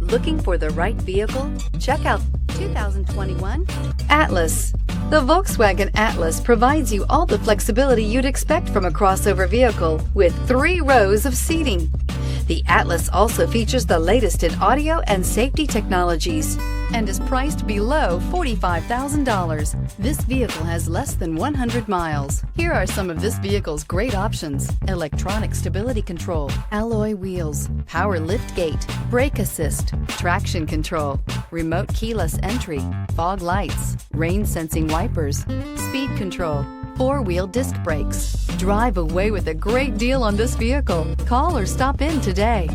Looking for the right vehicle? Check out 2021 Atlas. The Volkswagen Atlas provides you all the flexibility you'd expect from a crossover vehicle with 3 rows of seating. The Atlas also features the latest in audio and safety technologies and is priced below $45,000. This vehicle has less than 100 miles. Here are some of this vehicle's great options: electronic stability control, alloy wheels, power liftgate, brake assist, traction control, remote keyless entry, fog lights, rain sensing wipers, speed control, 4-wheel disc brakes. Drive away with a great deal on this vehicle. Call or stop in today.